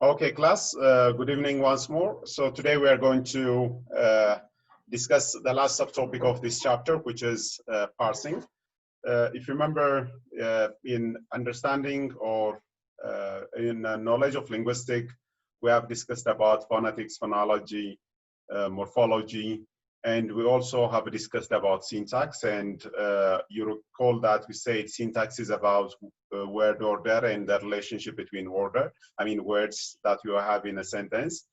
Okay, class, good evening once more. So today we are going to discuss the last subtopic of this chapter, which is parsing. If you remember, in understanding or in knowledge of linguistics, we have discussed about phonetics, phonology, morphology, and we also have discussed about syntax. And you recall that we said syntax is about word order and the relationship between words that you have in a sentence.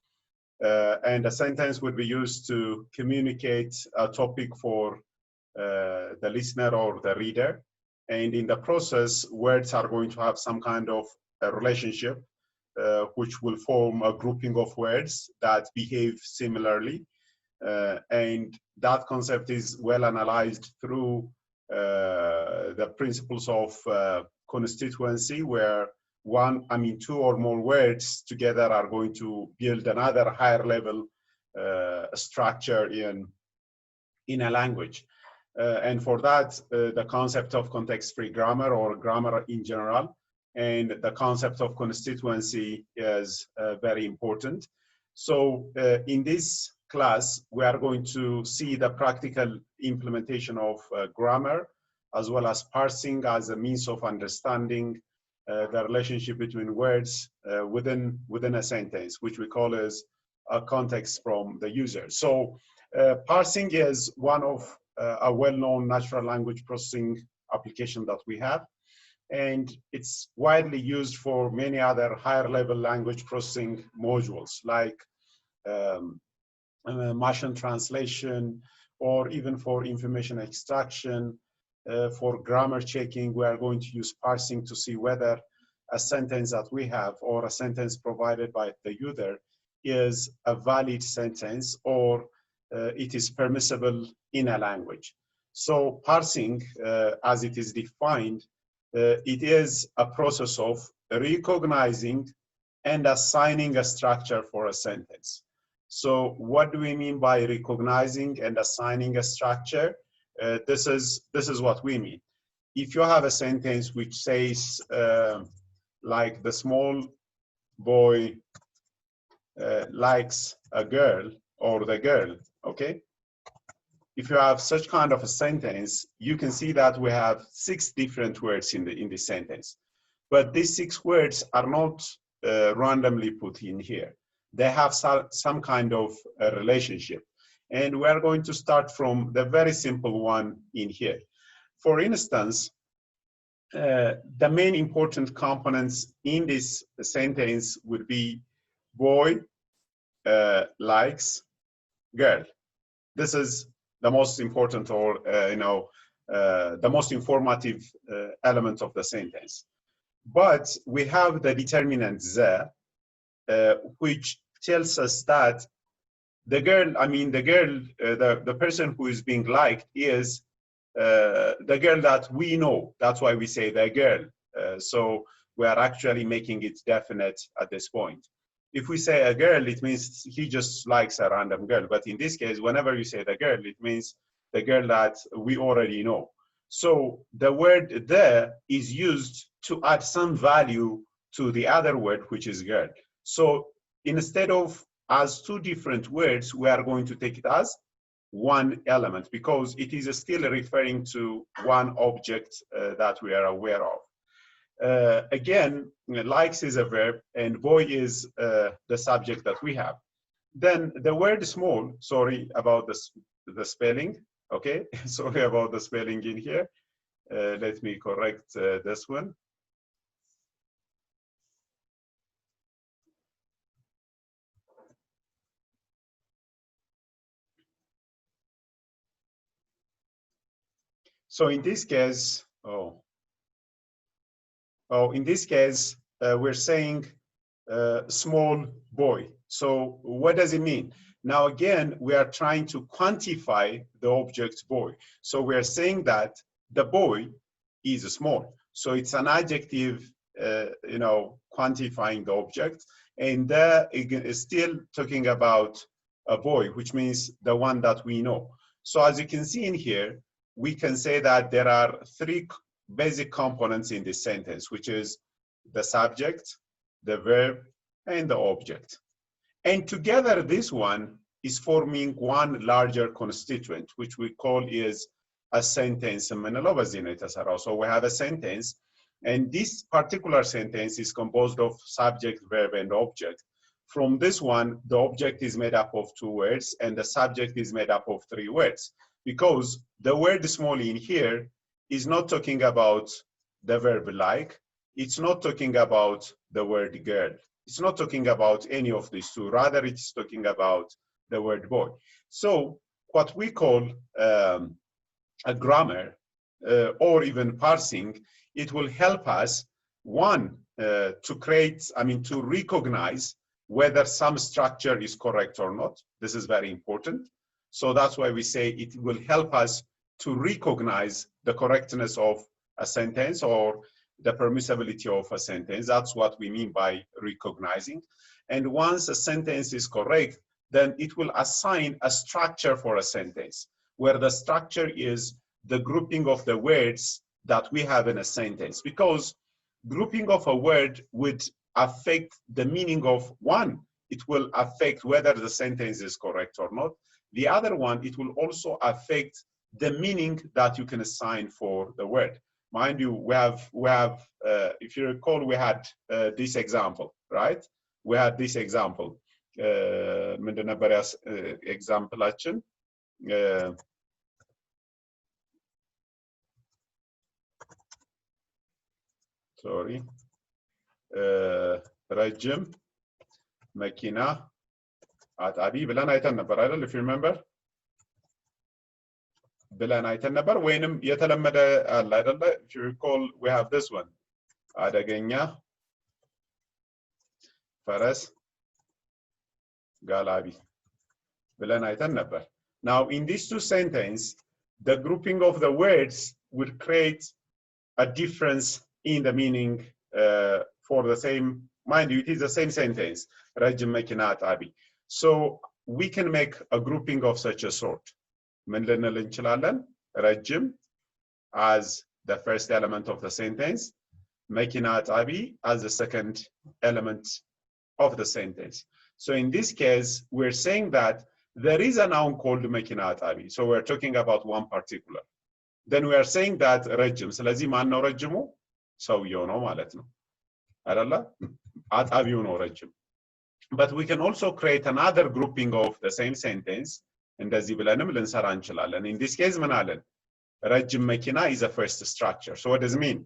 And a sentence would be used to communicate a topic for the listener or the reader. And in the process, words are going to have some kind of a relationship, which will form a grouping of words that behave similarly. And that concept is well analyzed through the principles of constituency, where two or more words together are going to build another higher level structure in a language. And for that, the concept of context-free grammar or grammar in general, and the concept of constituency is very important. So in this class, we are going to see the practical implementation of grammar, as well as parsing as a means of understanding the relationship between words within a sentence, which we call as a context from the user. So parsing is one of a well-known natural language processing application that we have. And it's widely used for many other higher level language processing modules, like machine translation, or even for information extraction. For grammar checking, we are going to use parsing to see whether a sentence that we have or a sentence provided by the user is a valid sentence or it is permissible in a language. So parsing, as it is defined, it is a process of recognizing and assigning a structure for a sentence. So what do we mean by recognizing and assigning a structure? This is what we mean. If you have a sentence which says, like, the small boy likes a girl, or the girl, okay? If you have such kind of a sentence, you can see that we have 6 different words in the sentence. But these 6 words are not randomly put in here. They have some kind of a relationship. And we're going to start from the very simple one in here. For instance, the main important components in this sentence would be boy likes girl. This is the most important, or the most informative element of the sentence. But we have the determinant the, which tells us that the person who is being liked is the girl that we know. That's why we say the girl. So we are actually making it definite at this point. If we say a girl, it means he just likes a random girl. But in this case, whenever you say the girl, it means the girl that we already know. So the word the is used to add some value to the other word, which is girl. So instead of as 2 different words, we are going to take it as one element, because it is still referring to one object that we are aware of. Again, likes is a verb and boy is the subject that we have. Then the word small, sorry about the spelling, okay? Sorry about the spelling in here. Let me correct this one. So in this case, in this case, we're saying small boy. So what does it mean? Now, again, we are trying to quantify the object boy. So we're saying that the boy is small. So it's an adjective, quantifying the object. And is still talking about a boy, which means the one that we know. So as you can see in here, we can say that there are 3 basic components in this sentence, which is the subject, the verb, and the object. And together, this one is forming one larger constituent, which we call is a sentence. So we have a sentence, and this particular sentence is composed of subject, verb, and object. From this one, the object is made up of 2 words, and the subject is made up of 3 words. Because the word small in here is not talking about the verb like, it's not talking about the word girl. It's not talking about any of these 2. Rather, it's talking about the word boy. So what we call a grammar or even parsing, it will help us, one, to recognize whether some structure is correct or not. This is very important. So that's why we say it will help us to recognize the correctness of a sentence or the permissibility of a sentence. That's what we mean by recognizing. And once a sentence is correct, then it will assign a structure for a sentence, where the structure is the grouping of the words that we have in a sentence. Because grouping of a word would affect the meaning of one. It will affect whether the sentence is correct or not. The other one, it will also affect the meaning that you can assign for the word. Mind you, we have if you recall, we had this example, right? We had this example. Example-action. Sorry. ረጅም መኪና አጣቢ ብለን አይተን ነበር አይደል? if you remember ብለን አይተን ነበር። ወይንም የተለመደ አለ አይደለ? if you recall, we have this one. አደገኛ ፈረስ ጋላቢ ብለን አይተን ነበር። Now, in these 2 sentences, the grouping of the words would create a difference in the meaning for the same, mind you, it is the same sentence, ረጅም መኪና አጣቢ. So we can make a grouping of such a sort. ምን ልንል እንችላለን? ረጅም as the first element of the sentence, መኪና አጣቢ as the second element of the sentence. So in this case, we're saying that there is a noun called መኪና አጣቢ. So we're talking about one particular. Then we are saying that ረጅም, ስለዚህ ማን ነው ረጅሙ? ሰውየው ነው ማለት ነው አይደለ? አጣቢው ነው ረጅም. But we can also create another grouping of the same sentence, እንደዚህ ብለንም ልንሰራ እንችላለን. In this case, ምን አለን? ረጅም መኪና is a first structure. So what does it mean?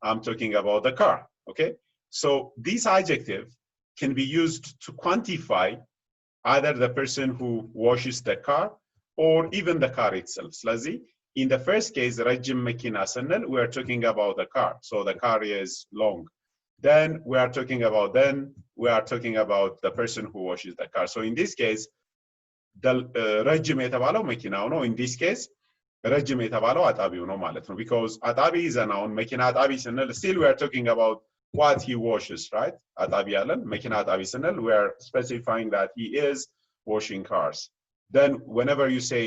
I'm talking about the car, okay? So this adjective can be used to quantify either the person who washes the car or even the car itself. ስለዚህ in the first case, ረጅም መኪና ስንል, we are talking about the car. So the car is long. Then we are talking about the person who washes the car. So in this case, the ረጅም የተባለው መኪናው ነው. In this case, ረጅም የተባለው አጣቢው ነው ማለት ነው. Because አጣቢ is a noun, መኪና አጣቢ ስንል, still we are talking about what he washes, right? አጣቢ ያለን መኪና አጣቢ ስንል, we are specifying that he is washing cars. Then whenever you say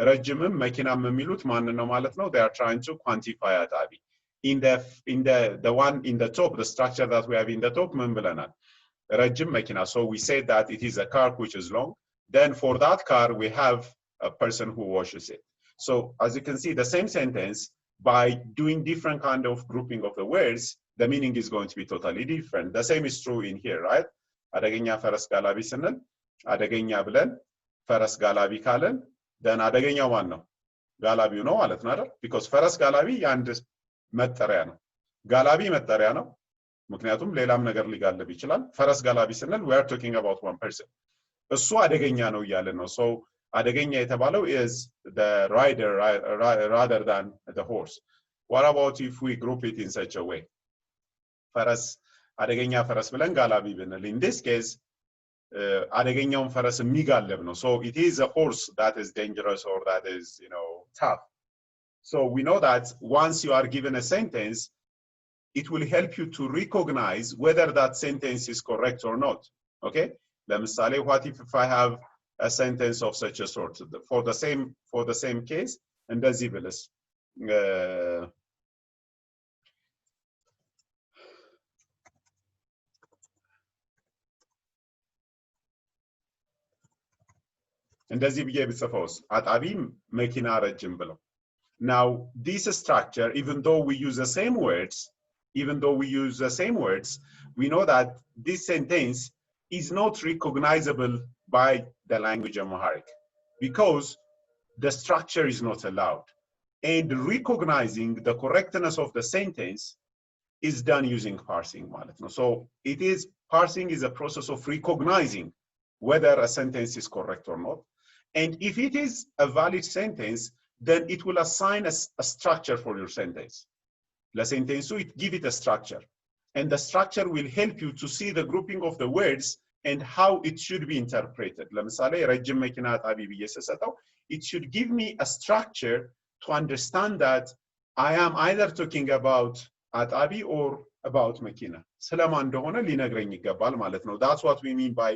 ረጅምም መኪናም የሚሉት ማንን ነው ማለት ነው? They are trying to quantify አጣቢ. In the one in the top, the structure that we have in the top, ምን ብለናል? ረጅም መኪና. So we say that it is a car which is long. Then for that car, we have a person who washes it. So as you can see, the same sentence, by doing different kind of grouping of the words, the meaning is going to be totally different. The same is true in here, right? አደገኛ ፈረስ ጋላቢ ስንል, አደገኛ ብለን ፈረስ ጋላቢ ካለን, then አደገኛው ማን ነው? ጋላቢው ነው ማለት ነው አይደል? Because ፈረስ ጋላቢ የአንድ መጠሪያ ነው። ጋላቢ መጠሪያ ነው፣ ምክንያቱም ሌላም ነገር ሊጋልብ ይችላል። ፈረስ ጋላቢ ስንል, we are talking about one person. እሱ አደገኛ ነው እያለን ነው። So አደገኛ የተባለው is the rider rather than the horse. What about if we group it in such a way? ፈረስ አደገኛ ፈረስ ብለን ጋላቢ ብንል, in this case አደገኛውን ፈረስ የሚጋልብ ነው. So it is a horse that is dangerous or that is, tough. So we know that once you are given a sentence, it will help you to recognize whether that sentence is correct or not. Okay? ለምሳሌ, what if I have a sentence of such a sort for the same case, እንደዚህ ብልስ, እንደዚህ ብዬ ብጽፈውስ አጣቢ መኪና ረጅም ብለው now this structure even though we use the same words we know that this sentence is not recognizable by the language Amharic because the structure is not allowed and recognizing the correctness of the sentence is done using parsing ማለት ነው so it is parsing is a process of recognizing whether a sentence is correct or not and if it is a valid sentence then it will assign a structure for your sentence la sentence so it give it a structure and the structure will help you to see the grouping of the words and how it should be interpreted ለምሳሌ ረጅም መኪና አጣቢ ብዬ ስሰጠው it should give me a structure to understand that I am either talking about አጣቢ or about መኪና ስለማን እንደሆነ ሊነግረኝ ይገባል ማለት ነው that's what we mean by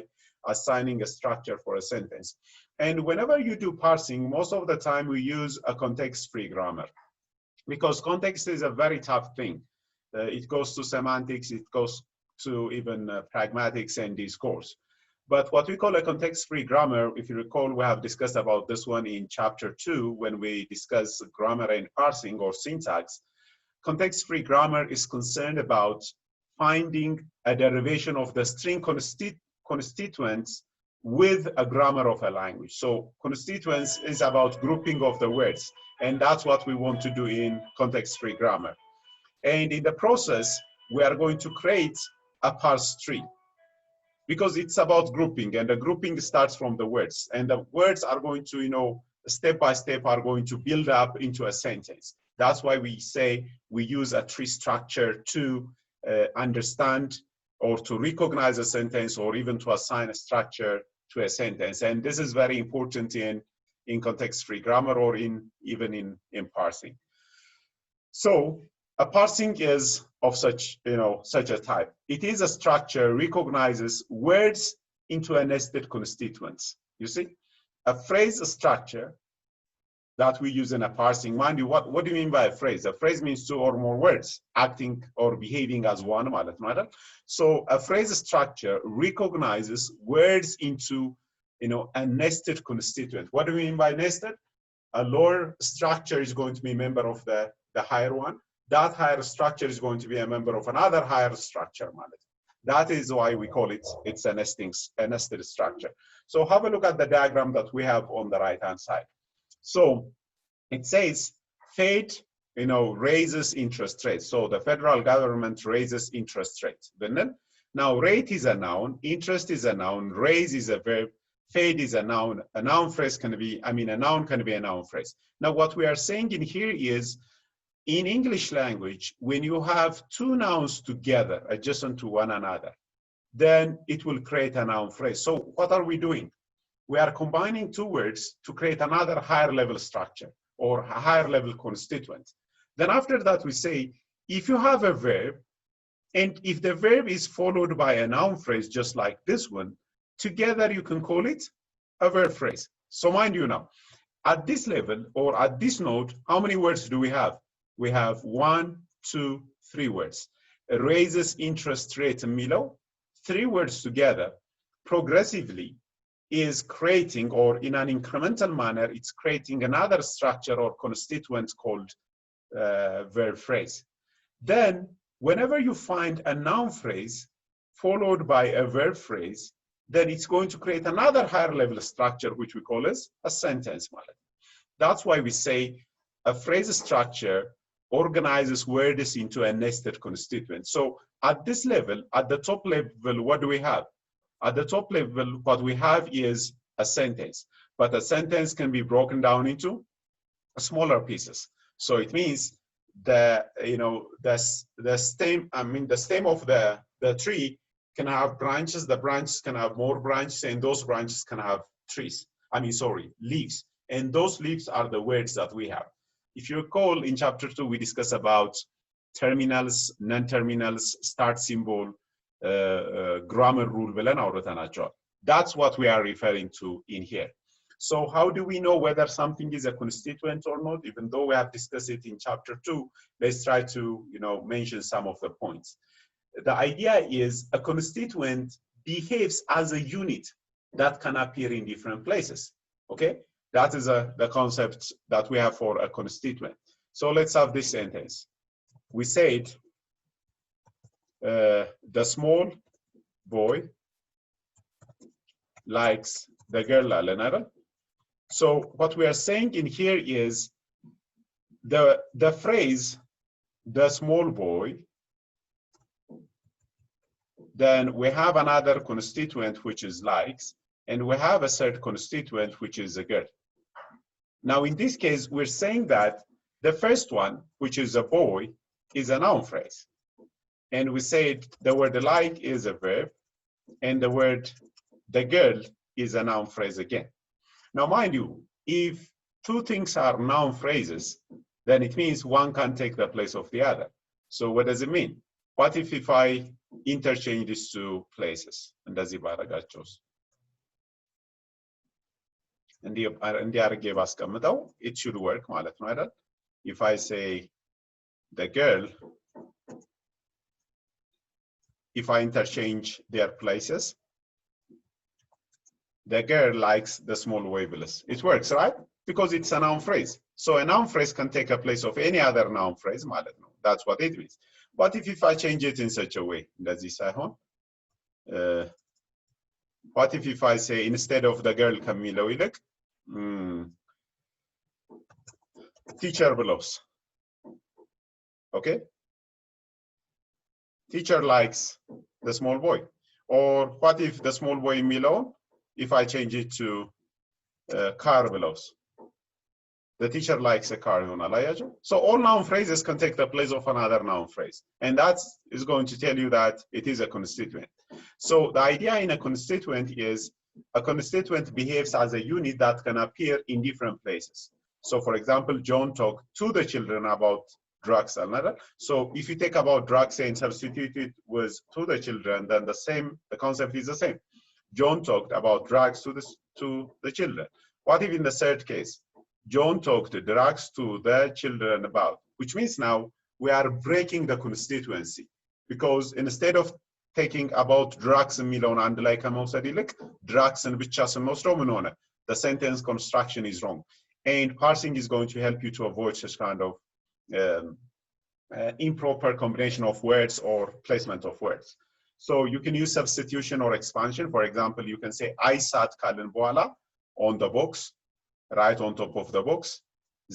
assigning a structure for a sentence and whenever you do parsing most of the time we use a context-free grammar because context is a very tough thing it goes to semantics it goes to even pragmatics and discourse but what we call a context-free grammar if you recall we have discussed about this one in chapter 2 when we discuss grammar and parsing or syntax context-free grammar is concerned about finding a derivation of the string constituents with a grammar of a language. So constituents is about grouping of the words, and that's what we want to do in context-free grammar. And in the process, we are going to create a parse tree because it's about grouping, and the grouping starts from the words, and the words are going to, step by step are going to build up into a sentence. That's why we say we use a tree structure to understand or to recognize a sentence or even to assign a structure to a sentence. And this is very important in context-free grammar or even in parsing. So a parsing is of such a type. It is a structure recognizes words into a nested constituents. You see, a phrase structure that we use in a parsing. Mind you, what do you mean by a phrase? A phrase means two or more words acting or behaving as one. So a phrase structure recognizes words into a nested constituent. What do we mean by nested? A lower structure is going to be a member of the higher one. That higher structure is going to be a member of another higher structure. That is why we call it's a nested structure. So have a look at the diagram that we have on the right-hand side. So it says Fed, raises interest rates. So the federal government raises interest rates. Now rate is a noun, interest is a noun, raise is a verb, Fed is a noun. A noun phrase can be, a noun can be a noun phrase. Now what we are saying in here is in English language, when you have two nouns together adjacent to one another, then it will create a noun phrase. So what are we doing? We are combining two words to create another higher level structure or a higher level constituent. Then after that, we say, if you have a verb, and if the verb is followed by a noun phrase, just like this one, together you can call it a verb phrase. So mind you now, at this level or at this node, how many words do we have? We have 1, 2, 3 words. Raises interest rate Milo, 3 words together, progressively is creating, or in an incremental manner, it's creating another structure or constituent called verb phrase. Then, whenever you find a noun phrase followed by a verb phrase, then it's going to create another higher level structure, which we call as a sentence. That's why we say a phrase structure organizes words into a nested constituent. So at this level, at the top level, what do we have? At the top level, what we have is a sentence, but a sentence can be broken down into smaller pieces. So it means the stem of the tree can have branches, the branches can have more branches, and those branches can have leaves. And those leaves are the words that we have. If you recall, in chapter 2, we discuss about terminals, non-terminals, start symbol, grammar rule. That's what we are referring to in here. So how do we know whether something is a constituent or not? Even though we have discussed it in chapter 2, let's try to mention some of the points. The idea is a constituent behaves as a unit that can appear in different places. Okay, that is the concept that we have for a constituent. So let's have this sentence. We said the small boy likes the girl alanara. So what we are saying in here is the phrase the small boy, then we have another constituent which is likes, and we have a third constituent which is a girl. Now in this case we're saying that the first one, which is a boy, is a noun phrase, and we said the word like is a verb, and the word the girl is a noun phrase again. Now mind you, if two things are noun phrases, then it means one can take the place of the other. So what does it mean? What if I interchange these two places? እንደዚህ ባረጋቸውስ እንዲህ አድርጌ ባስቀምጠው it should work ማለት ነው አይደል? If I say the girl, if I interchange their places, the girl likes the small boy bliss. It works, right? Because it's a noun phrase. So a noun phrase can take a place of any other noun phrase ማለት ነው. That's what it means. But if I change it in such a way, እንደዚህ ሳይሆን what if I say instead of the girl ከሚለው ይልቅ teacher ብለውስ? Okay? Teacher likes the small boy. Or what if the small boy የሚለውን if I change it to car ብለውስ? The teacher likes a car. So all noun phrases can take the place of another noun phrase. And that is going to tell you that it is a constituent. So the idea in a constituent is a constituent behaves as a unit that can appear in different places. So for example, John talked to the children about drugs. So if you take about drugs and substitute it with to the children, then the concept is the same. John talked about drugs to the children. What if in the third case, John talked drugs to the children about, which means now we are breaking the constituency, because instead of taking about drugs የሚለውን አንድ ላይ ከመውሰድ ይልቅ drugsን ብቻ ስንወስደው ምን ሆነ? The sentence construction is wrong. And parsing is going to help you to avoid such kind of improper combination of words or placement of words. So you can use substitution or expansion. For example, you can say I sat ካልን በኋላ on the box, right on top of the box,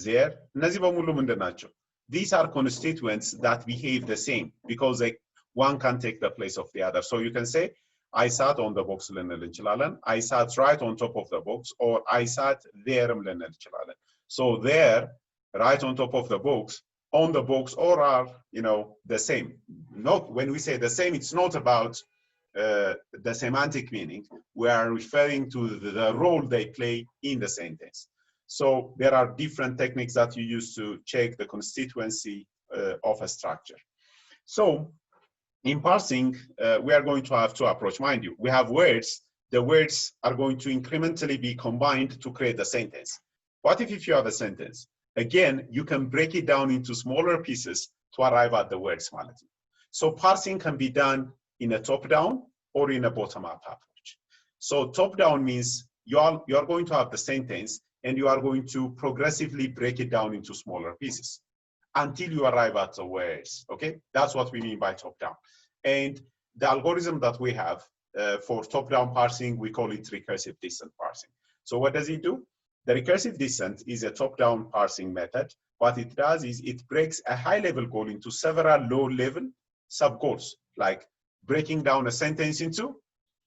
there. እነዚህ በሙሉ ምንድን ናቸው? These are constituents that behave the same because one can take the place of the other. So you can say I sat on the box ልንል እንችላለን. I sat right on top of the box, or I sat there ልንል እንችላለን. So there, right on top of the box, on the box, or are, you know, the same. Not when we say the same, it's not about the semantic meaning. We are referring to the role they play in the sentence. So there are different techniques that you use to check the constituency of a structure. So in parsing, we are going to have two approaches. Mind you, we have words. The words are going to incrementally be combined to create a sentence. What if you have a sentence? Again, you can break it down into smaller pieces to arrive at the words. So parsing can be done in a top-down or in a bottom-up approach. So top-down means you are going to have the sentence and you are going to progressively break it down into smaller pieces until you arrive at the words, okay? That's what we mean by top-down. And the algorithm that we have for top-down parsing, we call it recursive descent parsing. So what does it do? The recursive descent is a top-down parsing method. What it does is it breaks a high-level goal into several low-level sub-goals, like breaking down a sentence into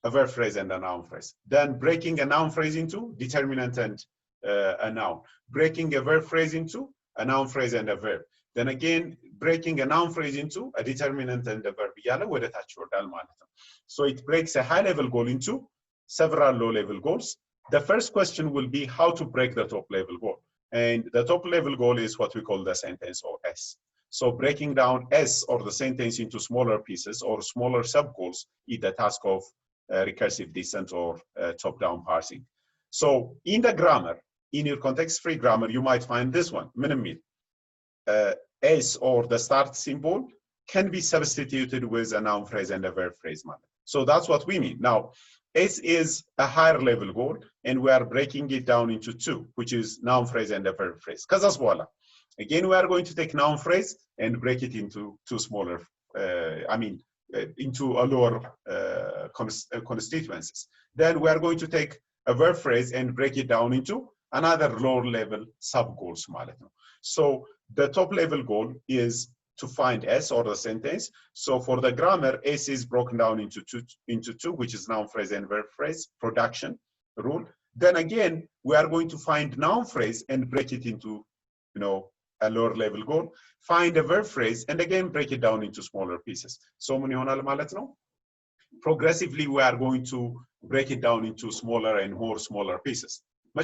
a verb phrase and a noun phrase, then breaking a noun phrase into determinant and a noun, breaking a verb phrase into a noun phrase and a verb, then again breaking a noun phrase into a determinant and a verb እያለ ወደ ታች ይወርዳል ማለት ነው። So it breaks a high-level goal into several low-level goals. The first question will be how to break the top-level goal. And the top-level goal is what we call the sentence, or S. So breaking down S, or the sentence, into smaller pieces or smaller sub-goals is the task of recursive descent or top-down parsing. So in the grammar, in your context-free grammar, you might find this one, ምን የሚል S, or the start symbol, can be substituted with a noun phrase and a verb phrase. So that's what we mean. Now, S is a higher level goal, and we are breaking it down into two, which is noun phrase and a verb phrase. Again, we are going to take noun phrase and break it into two smaller, into a lower constituencies. Then we are going to take a verb phrase and break it down into another lower level sub goals. So the top level goal is to find S, or the sentence. So for the grammar, S is broken down into two, which is noun phrase and verb phrase, production rule. Then again, we are going to find noun phrase and break it into, a lower level goal, find a verb phrase, and again break it down into smaller pieces. So progressively we are going to break it down into smaller and more smaller pieces. By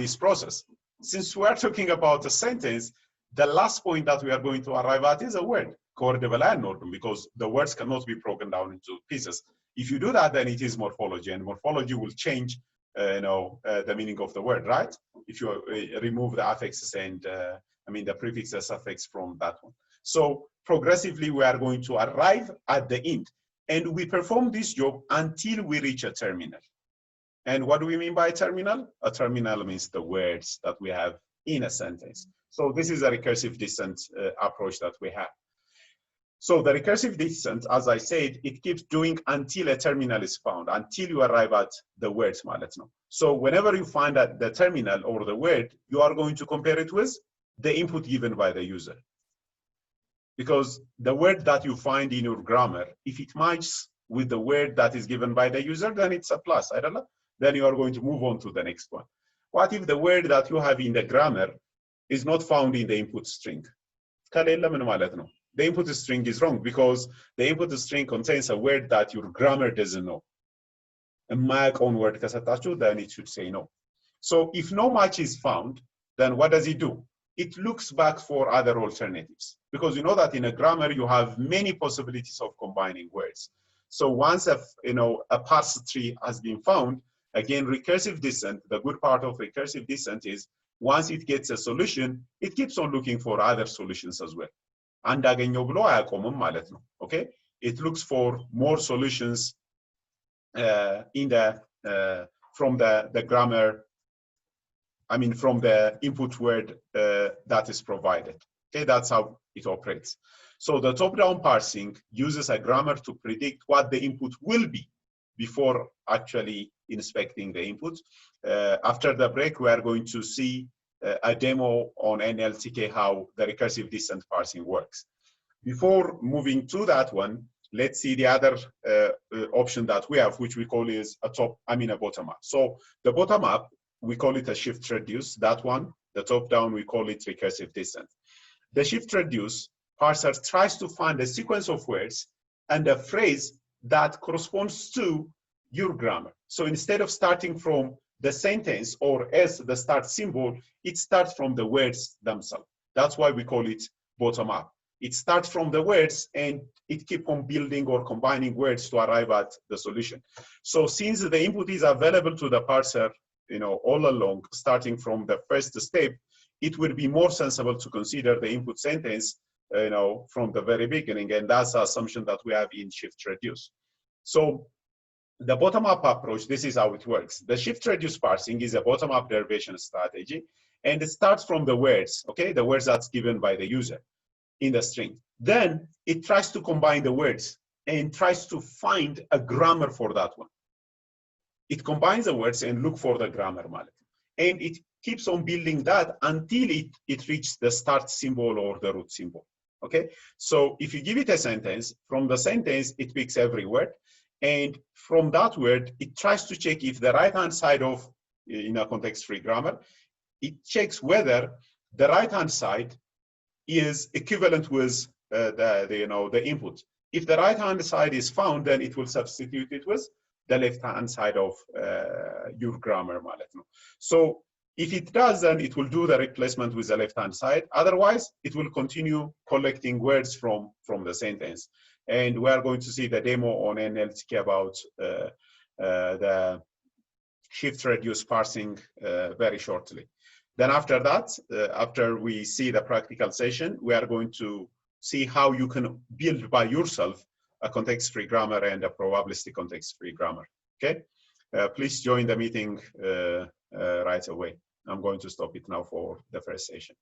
this process, since we are talking about a sentence, the last point that we are going to arrive at is a word, because the words cannot be broken down into pieces. If you do that, then it is morphology, and morphology will change the meaning of the word, right? If you remove the affixes and the prefixes, suffix from that one. So progressively we are going to arrive at the end, and we perform this job until we reach a terminal. And what do we mean by a terminal? A terminal means the words that we have in a sentence. So this is a recursive descent approach that we have. So the recursive descent, as I said, it keeps doing until a terminal is found, until you arrive at the words. So whenever you find that the terminal or the word, you are going to compare it with the input given by the user. Because the word that you find in your grammar, if it matches with the word that is given by the user, then it's a plus. I don't know. Then you are going to move on to the next one. What if the word that you have in the grammar is not found in the input string? The input string is wrong because the input string contains a word that your grammar doesn't know. A mark on word, then it should say no. So if no match is found, then what does it do? It looks back for other alternatives, because you know that in a grammar you have many possibilities of combining words. So once a parse tree has been found, again, recursive descent, the good part of recursive descent is once it gets a solution, it keeps on looking for other solutions as well. Okay, it looks for more solutions from the grammar, from the input word that is provided. Okay, that's how it operates. So the top-down parsing uses a grammar to predict what the input will be before actually inspecting the input. After the break, we are going to see a demo on NLTK how the recursive descent parsing works. Before moving to that one, let's see the other option that we have, which we call is a bottom up. So the bottom up, we call it a shift reduce, that one. The top down, we call it recursive descent. The shift reduce parser tries to find a sequence of words and a phrase that corresponds to your grammar. So instead of starting from the sentence or as the start symbol, it starts from the words themselves. That's why we call it bottom up. It starts from the words and it keeps on building or combining words to arrive at the solution. So since the input is available to the parser, all along, starting from the first step, it will be more sensible to consider the input sentence, from the very beginning, and that's the assumption that we have in shift reduce. So the bottom-up approach, this is how it works. The shift reduce parsing is a bottom-up derivation strategy, and it starts from the words, okay, the words that's given by the user in the string. Then it tries to combine the words and tries to find a grammar for that one. It combines the words and look for the grammar, and it keeps on building that until it reaches the start symbol or the root symbol. Okay, so if you give it a sentence, from the sentence it picks every word, and from that word it tries to check if the right hand side of, in a context-free grammar, it checks whether the right hand side is equivalent with the input. If the right hand side is found, then it will substitute it with the left hand side of your grammar. So if it does, then it will do the replacement with the left hand side. Otherwise, it will continue collecting words from the sentence. And we are going to see the demo on NLTK about the shift reduce parsing very shortly. Then after that, after we see the practical session, we are going to see how you can build by yourself a context-free grammar and a probabilistic context-free grammar. Okay, please join the meeting right away. I'm going to stop it now for the first session.